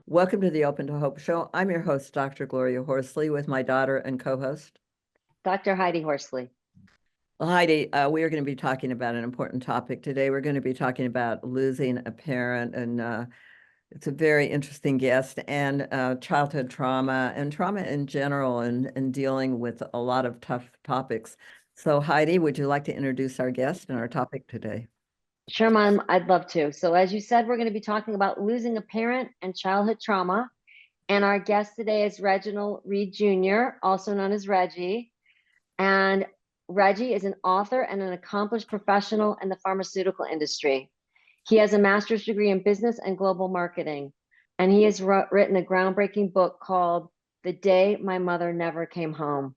Welcome to the Open to Hope Show. I'm your host, Dr. Gloria Horsley, with my daughter and co-host, Dr. Heidi Horsley. Well, Heidi. We are going to be talking about an important topic today. We're going to be talking about losing a parent, and it's a very interesting guest, and childhood trauma and trauma in general, and dealing with a lot of tough topics. So, Heidi, would you like to introduce our guest and our topic today? Sure, Mom, I'd love to. So, as you said, we're going to be talking about losing a parent and childhood trauma. And our guest today is Reginald Reed Jr., also known as Reggie. And Reggie is an author and an accomplished professional in the pharmaceutical industry. He has a master's degree in business and global marketing. And he has written a groundbreaking book called The Day My Mother Never Came Home.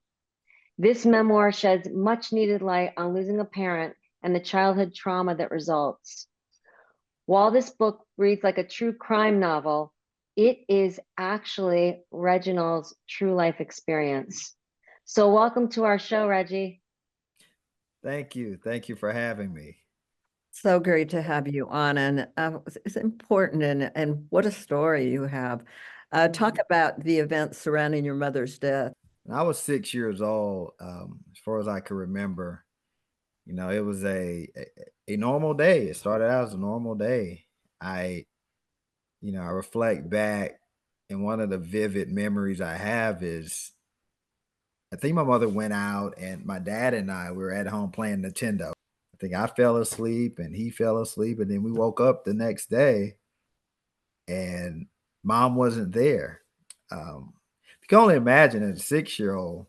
This memoir sheds much needed light on losing a parent and the childhood trauma that results. While this book reads like a true crime novel, it is actually Reginald's true life experience. So, welcome to our show, Reggie. Thank you. Thank you for having me. So great to have you on, and it's important, and what a story you have. Talk about the events surrounding your mother's death. When I was 6 years old, as far as I can remember, it was a normal day. It started out as a normal day. I reflect back, and one of the vivid memories I have is I think my mother went out, and my dad and I were at home playing Nintendo. I think I fell asleep and he fell asleep, and then we woke up the next day and mom wasn't there. You can only imagine as a 6 year old,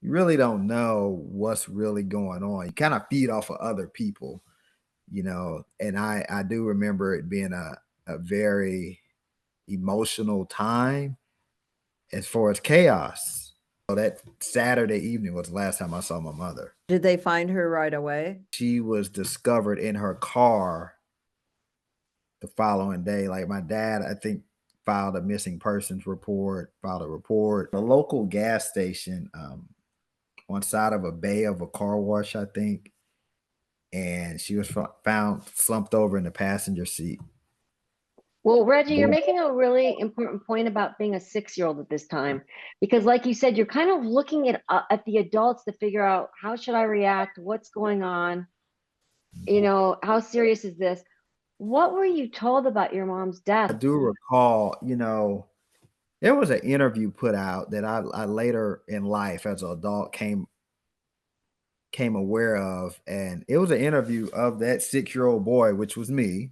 you really don't know what's really going on. You kind of feed off of other people. And I do remember it being a very emotional time as far as chaos. So that Saturday evening was the last time I saw my mother. Did they find her right away? She was discovered in her car the following day. Like my dad, I think, filed a missing persons report, filed a report. A local gas station on side of a bay of a car wash, I think. And she was found slumped over in the passenger seat. Well, Reggie, you're making a really important point about being a 6-year-old at this time, because, like you said, you're kind of looking at the adults to figure out how should I react, what's going on, how serious is this? What were you told about your mom's death? I do recall, there was an interview put out that I later in life as an adult came aware of, and it was an interview of that 6-year-old boy, which was me,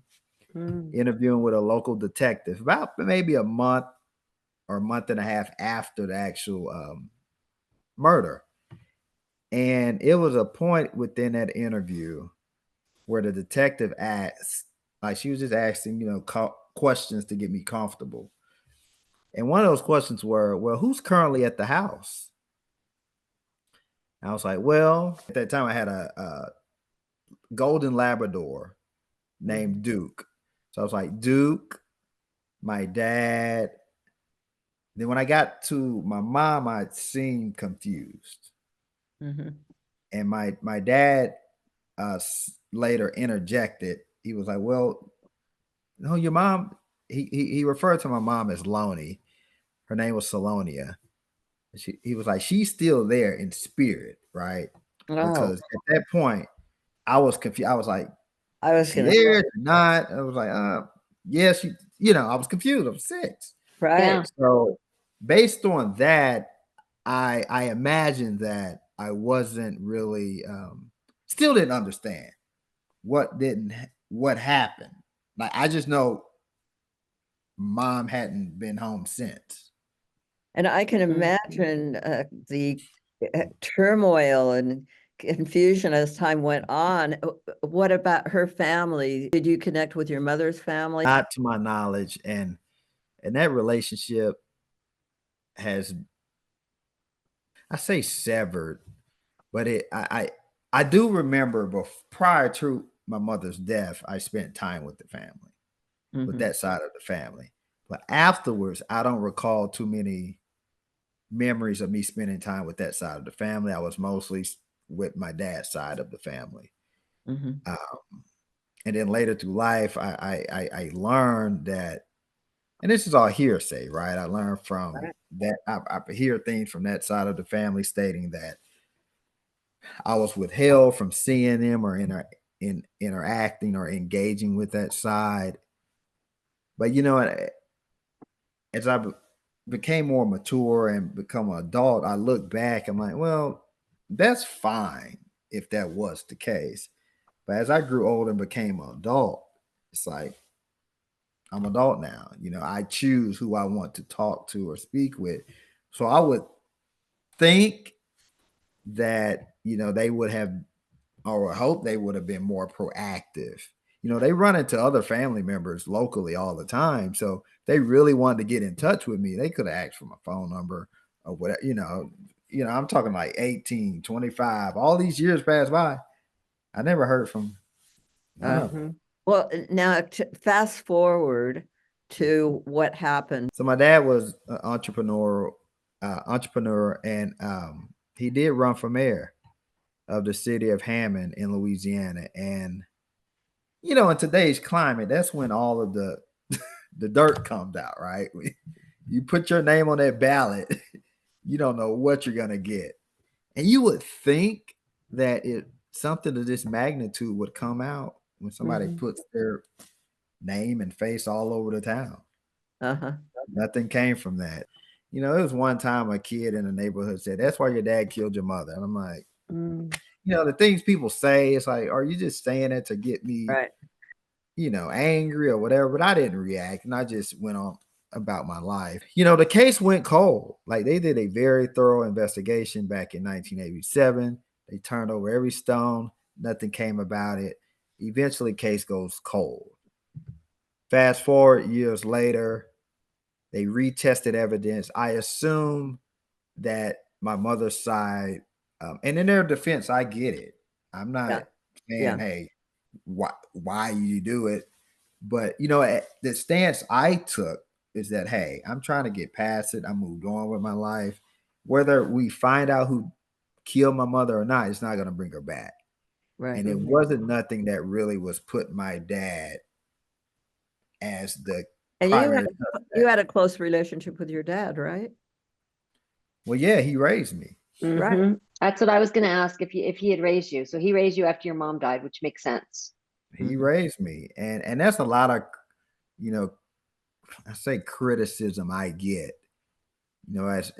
interviewing with a local detective about maybe a month or a month and a half after the actual murder. And it was a point within that interview where the detective asked, like she was just asking, questions to get me comfortable. And one of those questions were, well, who's currently at the house? And I was like, well, at that time I had a golden Labrador named Duke. So I was like, Duke, my dad. Then when I got to my mom, I seemed confused. And my dad later interjected. He was like, well, no, your mom, he referred to my mom as Lonnie. Her name was Salonia. He was like, she's still there in spirit, right? Oh. Because at that point, I was confused. I was like, I was she there, not. I was like, yeah, she, I was confused. I was 6. Right. Yeah. So based on that, I imagined that I wasn't really still didn't understand what happened. Like I just know mom hadn't been home since. And I can imagine the turmoil and confusion as time went on. What about her family? Did you connect with your mother's family? Not to my knowledge, and that relationship has, I say severed, but I do remember prior to my mother's death, I spent time with the family, with that side of the family. But afterwards, I don't recall too many memories of me spending time with that side of the family. I was mostly with my dad's side of the family. And then later through life, I learned that and this is all hearsay, right? I learned from Right. that. I hear things from that side of the family stating that I was withheld from seeing them or interacting or engaging with that side. But as I became more mature and become an adult, I look back. I'm like, well, that's fine if that was the case. But as I grew older and became an adult, it's like I'm adult now. I choose who I want to talk to or speak with. So I would think that they would have, or hope they would have been more proactive. They run into other family members locally all the time. So they really wanted to get in touch with me. They could have asked for my phone number or whatever, I'm talking like 18, 25, all these years passed by. I never heard from none of them. Well, now fast forward to what happened. So my dad was an entrepreneur, and he did run for mayor of the city of Hammond in Louisiana. And in today's climate, that's when all of the the dirt comes out, right? You put your name on that ballot, you don't know what you're gonna get. And you would think that something of this magnitude would come out when somebody puts their name and face all over the town. Nothing came from that. It was one time a kid in the neighborhood said, "That's why your dad killed your mother." And I'm like, the things people say, it's like, are you just saying it to get me, Right. Angry or whatever? But I didn't react, and I just went on about my life. The case went cold. Like, they did a very thorough investigation back in 1987. They turned over every stone. Nothing came about it. Eventually, case goes cold. Fast forward years later, they retested evidence. I assume that my mother's side, and in their defense, I get it. I'm not saying, hey, why you do it? But, the stance I took is that, hey, I'm trying to get past it. I moved on with my life. Whether we find out who killed my mother or not, it's not going to bring her back. Right. And it wasn't nothing that really was putting my dad as the primary. You had a close relationship with your dad, right? Well, yeah, he raised me. Right. That's what I was going to ask, if he had raised you. So he raised you after your mom died, which makes sense. He raised me. And that's a lot of, I say criticism I get, as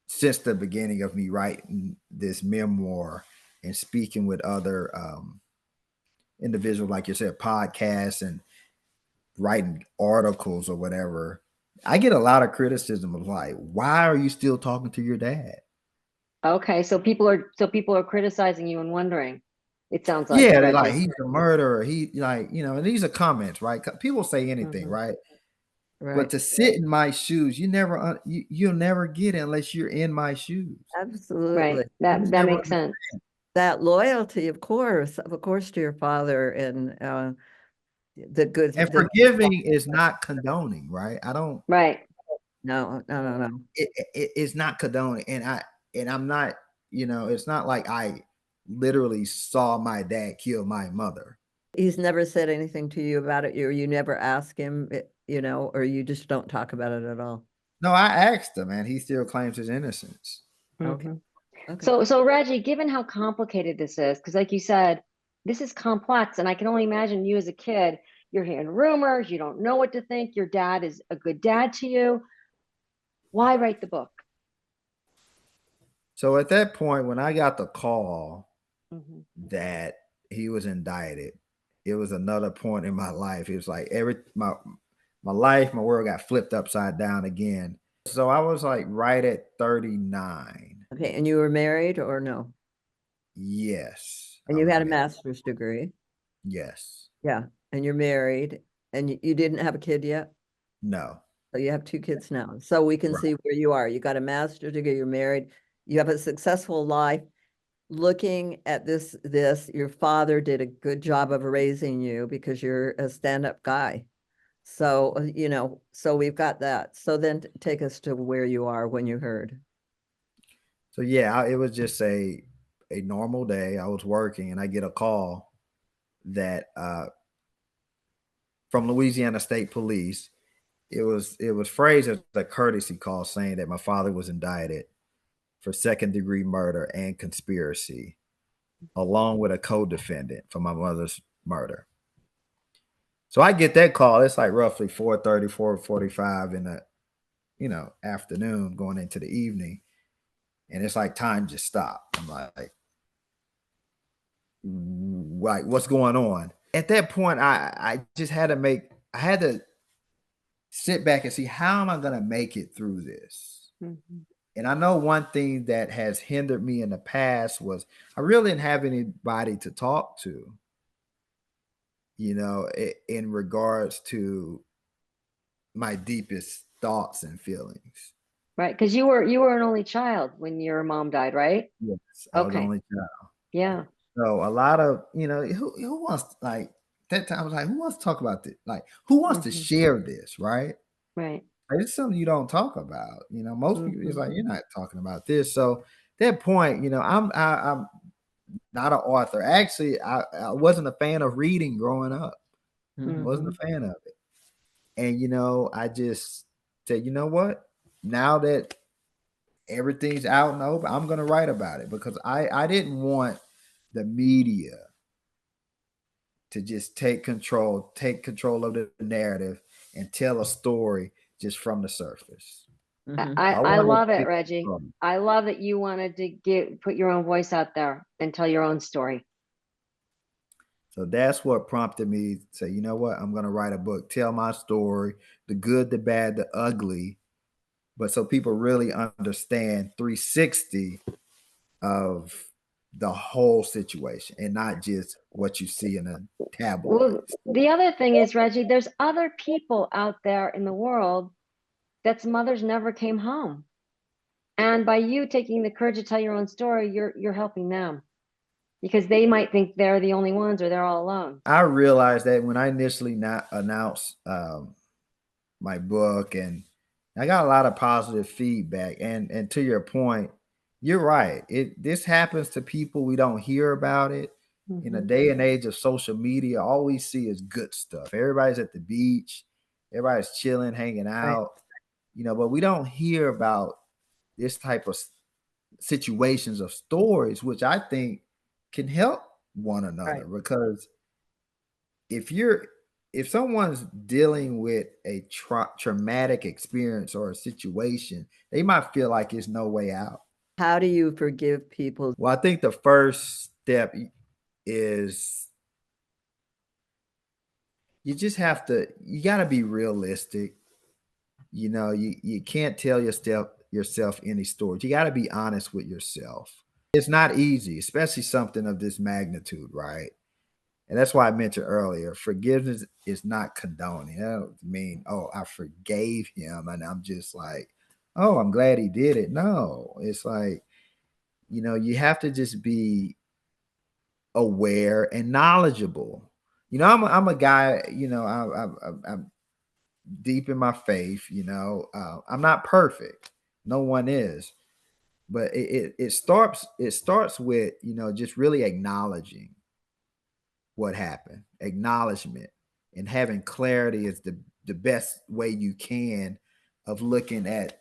since the beginning of me writing this memoir and speaking with other individuals, like you said, podcasts and writing articles or whatever. I get a lot of criticism of like, why are you still talking to your dad? Okay, so people are criticizing you and wondering. It sounds like, yeah, they're like, he's a murderer. He and these are comments, right? People say anything, right? But to sit in my shoes, you'll never get it unless you're in my shoes. Absolutely. Right. That makes sense. That loyalty, of course, to your father, and the good. And forgiving is not condoning, right? I don't. Right. No. It's not condoning, and I'm not. It's not like I literally saw my dad kill my mother. He's never said anything to you about it. You never ask him, or you just don't talk about it at all. No, I asked him, and he still claims his innocence. Okay. So Reggie, given how complicated this is, because like you said, this is complex, and I can only imagine you as a kid, you're hearing rumors, you don't know what to think, your dad is a good dad to you. Why write the book? So at that point, when I got the call that he was indicted, it was another point in my life. It was like my life, my world got flipped upside down again. So I was like right at 39. Okay, and you were married or no? Yes. And you had a master's degree? Yes. Yeah, and you're married, and you didn't have a kid yet? No. So you have 2 kids now. So we can see where you are. You got a master's degree, you're married, you have a successful life. Looking at this, your father did a good job of raising you because you're a stand-up guy. So, so we've got that. So then take us to where you are when you heard. So yeah, it was just a normal day. I was working and I get a call that from Louisiana State Police it was phrased as a courtesy call saying that my father was indicted for second-degree murder and conspiracy, along with a co-defendant for my mother's murder. So I get that call. It's like roughly 4:30, 4:45 in the afternoon going into the evening. And it's like time just stopped. I'm like, what's going on? At that point, I just had to sit back and see, how am I going to make it through this? Mm-hmm. And I know one thing that has hindered me in the past was I really didn't have anybody to talk to, in regards to my deepest thoughts and feelings. Right, because you were an only child when your mom died, right? Yes, I was the Okay. only child. Yeah. So a lot of, who wants, like, that time I was like, who wants to talk about this? Like, who wants to share this, right? Right. Like, it's something you don't talk about. Most people, it's like, you're not talking about this. So that point, I'm not an author. Actually, I wasn't a fan of reading growing up. Wasn't a fan of it. And I just said, you know what? Now that everything's out and open, I'm gonna write about it, because I didn't want the media to just take control of the narrative and tell a story just from the surface. I love it, Reggie. I love that you wanted to put your own voice out there and tell your own story. So that's what prompted me to say, you know what, I'm going to write a book, tell my story, the good, the bad, the ugly, but so people really understand 360 of the whole situation and not just what you see in a tabloid. Well, the other thing is, Reggie, there's other people out there in the world that's mothers never came home. And by you taking the courage to tell your own story, you're helping them, because they might think they're the only ones or they're all alone. I realized that when I initially announced my book, and I got a lot of positive feedback. And to your point, you're right. This happens to people. We don't hear about it. In a day and age of social media, all we see is good stuff. Everybody's at the beach, everybody's chilling, hanging out, but we don't hear about this type of situations of stories, which I think can help one another. Because if someone's dealing with a traumatic experience or a situation, they might feel like there's no way out. How do you forgive people? Well, I think the first step is you got to be realistic. You can't tell yourself any stories. You got to be honest with yourself. It's not easy, especially something of this magnitude, right? And that's why I mentioned earlier, forgiveness is not condoning. I don't mean, oh, I forgave him and I'm just like, oh, I'm glad he did it. No, it's like, you have to just be aware and knowledgeable. I'm a guy, I'm deep in my faith, I'm not perfect. No one is. But it starts with, just really acknowledging what happened. Acknowledgement and having clarity is the best way you can of looking at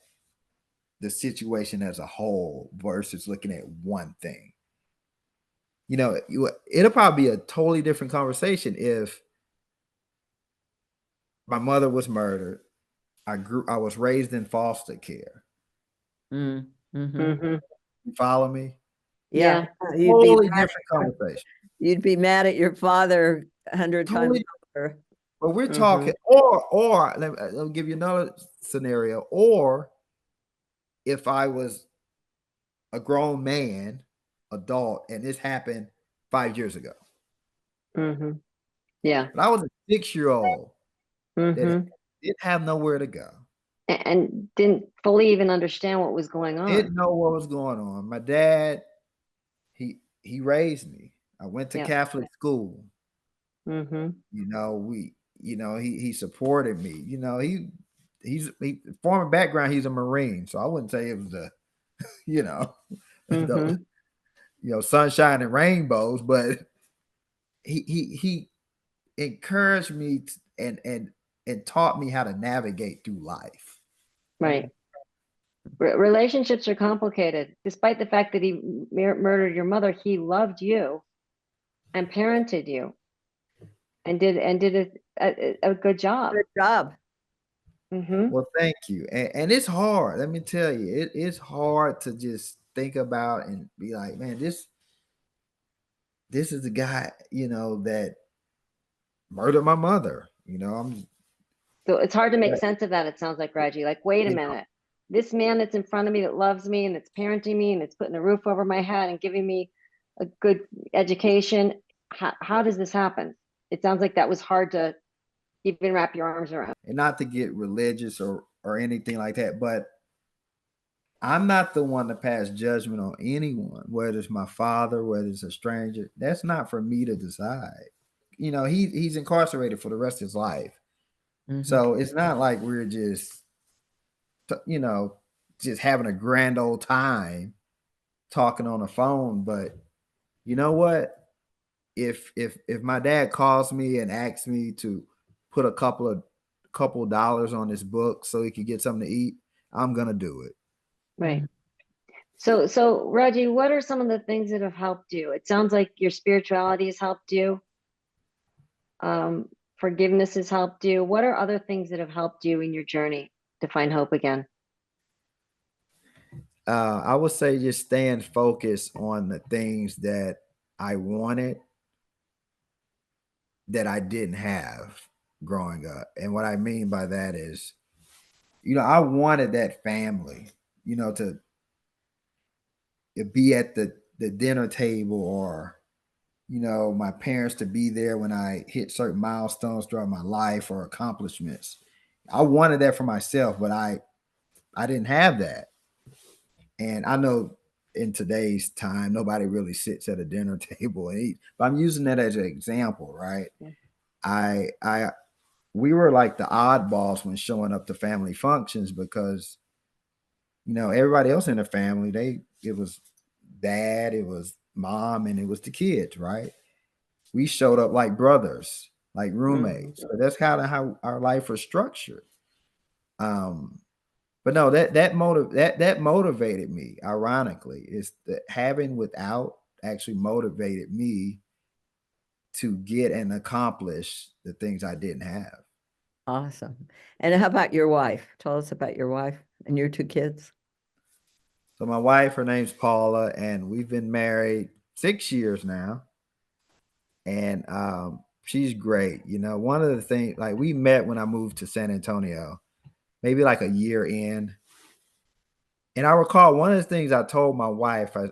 the situation as a whole versus looking at one thing. It'll probably be a totally different conversation if my mother was murdered. I was raised in foster care. You follow me? Yeah. Totally different conversation. You'd be mad at your father 100 times over. But we're talking, or let me give you another scenario. Or if I was a grown man, adult, and this happened 5 years ago. Yeah. But I was a 6-year-old that didn't have nowhere to go. And didn't fully even understand what was going on. Didn't know what was going on. My dad, he raised me. I went to Catholic school. He supported me. He's former background, he's a Marine. So I wouldn't say it was sunshine and rainbows, but he encouraged me and and taught me how to navigate through life. Right. Relationships are complicated. Despite the fact that he murdered your mother, he loved you and parented you and did a good job. Good job. Well, thank you. And it's hard. Let me tell you, it's hard to just think about and be like, man, this is the guy, that murdered my mother. So it's hard to make sense of that. It sounds like, Reggie, like, wait a you minute. This man that's in front of me that loves me and that's parenting me and that's putting a roof over my head and giving me a good education. How does this happen? It sounds like that was hard to even wrap your arms around. And not to get religious or anything like that, but I'm not the one to pass judgment on anyone, whether it's my father, whether it's a stranger. That's not for me to decide. He's incarcerated for the rest of his life. So it's not like we're just, just having a grand old time talking on the phone. But you know what? If my dad calls me and asks me to put a couple dollars on this book so he could get something to eat, I'm gonna do it. Right. So Reggie, what are some of the things that have helped you? It sounds like your spirituality has helped you. Forgiveness has helped you. What are other things that have helped you in your journey to find hope again? I would say just staying focused on the things that I wanted that I didn't have growing up. And what I mean by that is, I wanted that family, to be at the dinner table, or my parents to be there when I hit certain milestones throughout my life or accomplishments. I wanted that for myself, but I didn't have that. And I know in today's time, nobody really sits at a dinner table and eat, but I'm using that as an example, right? We were like the oddballs when showing up to family functions because, everybody else in the family, it was dad, it was mom, and it was the kids, right? We showed up like brothers, like roommates. So that's kind of how our life was structured. But no, that motivated me. Ironically, is that having without actually motivated me to get and accomplish the things I didn't have. Awesome. And how about your wife? Tell us about your wife and your two kids. So my wife, her name's Paula, and we've been married 6 years now. And she's great. One of the things, like, we met when I moved to San Antonio, maybe like a year in. And I recall one of the things I told my wife, I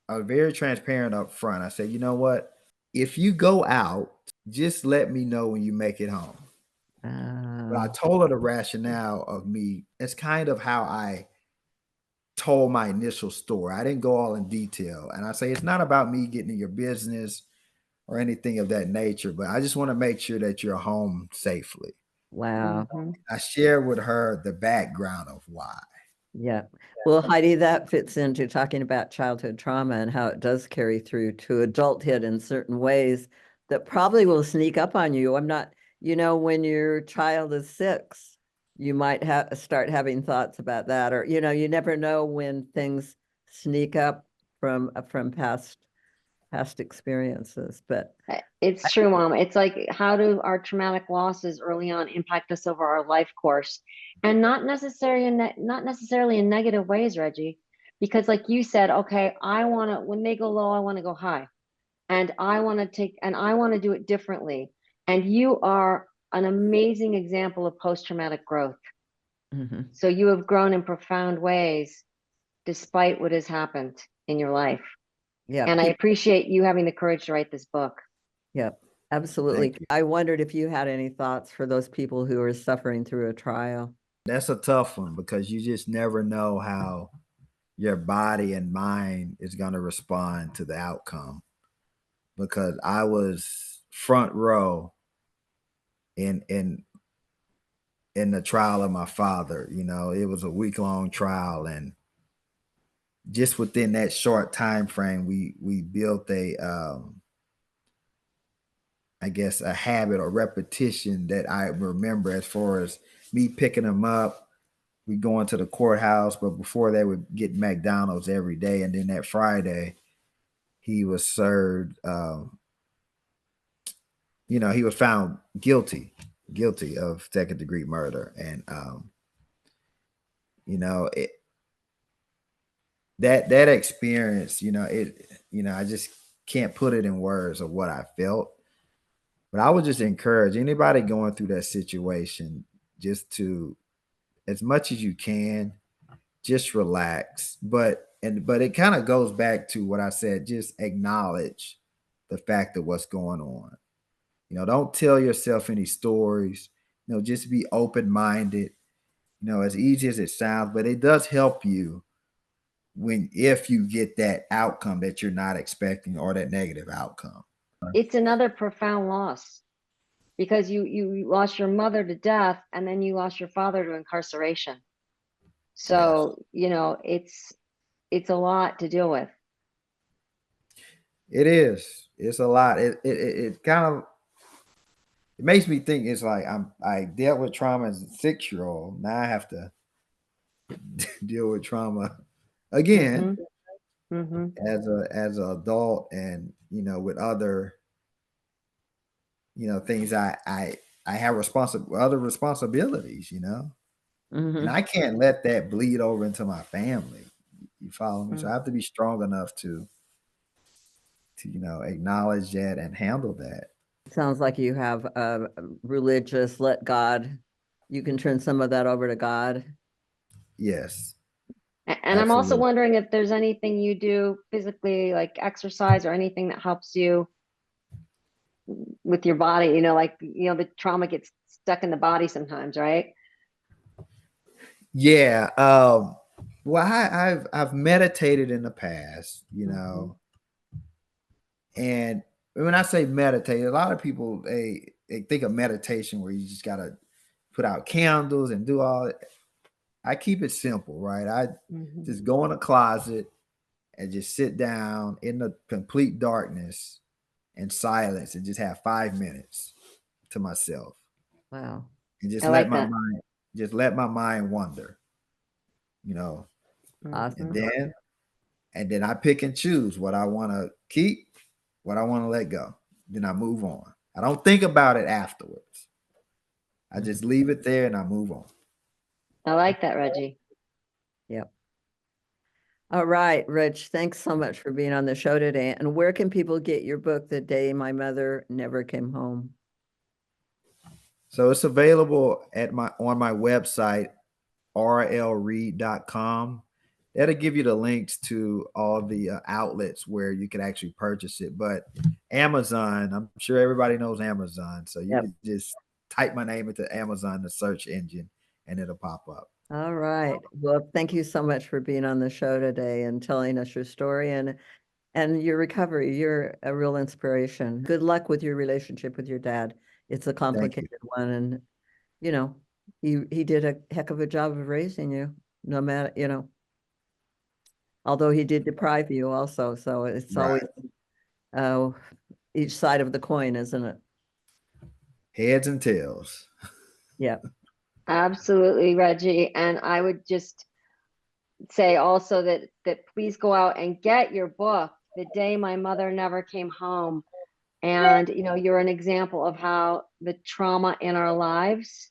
was very transparent up front. I said, you know what? If you go out, just let me know when you make it home. But I told her the rationale of me. It's kind of how I told my initial story. I didn't go all in detail. And I say, it's not about me getting in your business or anything of that nature, but I just want to make sure that you're home safely. Wow. I share with her the background of why. Yeah. Well, Heidi, that fits into talking about childhood trauma and how it does carry through to adulthood in certain ways that probably will sneak up on you. I'm not, when your child is 6, you might start having thoughts about that, or, you never know when things sneak up from past experiences, but It's true, Mom. It's like, how do our traumatic losses early on impact us over our life course? And not necessarily in negative ways, Reggie, because like you said, okay, when they go low, I want to go high, and I want to do it differently. And you are an amazing example of post-traumatic growth. So you have grown in profound ways despite what has happened in your life. yeah. And I appreciate you having the courage to write this book. Yep, absolutely. I wondered if you had any thoughts for those people who are suffering through a trial. That's a tough one because you just never know how your body and mind is going to respond to the outcome. Because I was front row in the trial of my father. It was a week-long trial, and just within that short time frame, we built a I guess, a habit or repetition that I remember as far as me picking him up. We going to the courthouse, but before that, would get McDonald's every day. And then that Friday, he was served, he was found guilty of second degree murder. And, that experience, I just can't put it in words of what I felt. But I would just encourage anybody going through that situation just to, as much as you can, just relax. But it kind of goes back to what I said, just acknowledge the fact of what's going on. Don't tell yourself any stories. Just be open-minded. As easy as it sounds, but it does help you if you get that outcome that you're not expecting or that negative outcome. It's another profound loss because you lost your mother to death and then you lost your father to incarceration. So, yes. It's a lot to deal with. It is. It's a lot. It kind of, it makes me think it's like I dealt with trauma as a 6-year-old. Now I have to deal with trauma again as an adult, and with other things I have other responsibilities, and I can't let that bleed over into my family. You follow me? So I have to be strong enough to acknowledge that and handle that. Sounds like you have a religious, let God, you can turn some of that over to God. Yes. And I'm also wondering if there's anything you do physically, like exercise or anything that helps you with your body, the trauma gets stuck in the body sometimes, right? Yeah. Well, I've meditated in the past, and when I say meditate, a lot of people, they think of meditation where you just got to put out candles and do all that. I keep it simple, right? I just go in a closet and just sit down in the complete darkness and silence and just have 5 minutes to myself. Wow. And just let my mind wander, Awesome. And then I pick and choose what I want to keep, what I want to let go. Then I move on. I don't think about it afterwards. I just leave it there and I move on. I like that, Reggie. Yep. All right, Rich, thanks so much for being on the show today. And where can people get your book, The Day My Mother Never Came Home? So it's available on my website, rlread.com. That'll give you the links to all the outlets where you can actually purchase it. But Amazon, I'm sure everybody knows Amazon. So you can just type my name into Amazon, the search engine, and it'll pop up. All right. Well, thank you so much for being on the show today and telling us your story and your recovery. You're a real inspiration. Good luck with your relationship with your dad. It's a complicated one. And, he did a heck of a job of raising you, no matter, although he did deprive you also. So it's always each side of the coin, isn't it? Heads and tails. Yeah. Absolutely, Reggie. And I would just say also that please go out and get your book, The Day My Mother Never Came Home. And, you're an example of how the trauma in our lives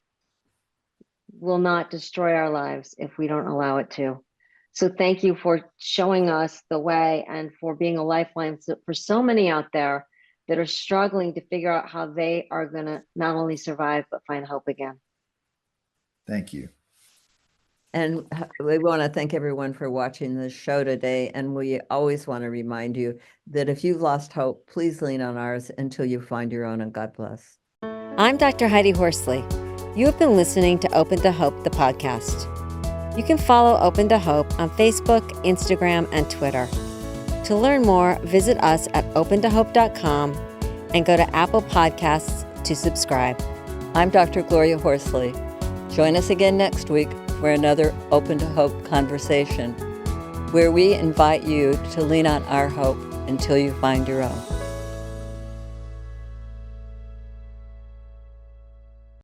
will not destroy our lives if we don't allow it to. So thank you for showing us the way and for being a lifeline for so many out there that are struggling to figure out how they are going to not only survive, but find hope again. Thank you. And we want to thank everyone for watching this show today. And we always want to remind you that if you've lost hope, please lean on ours until you find your own, and God bless. I'm Dr. Heidi Horsley. You have been listening to Open to Hope, the podcast. You can follow Open to Hope on Facebook, Instagram, and Twitter. To learn more, visit us at opentohope.com and go to Apple Podcasts to subscribe. I'm Dr. Gloria Horsley. Join us again next week for another Open to Hope conversation, where we invite you to lean on our hope until you find your own.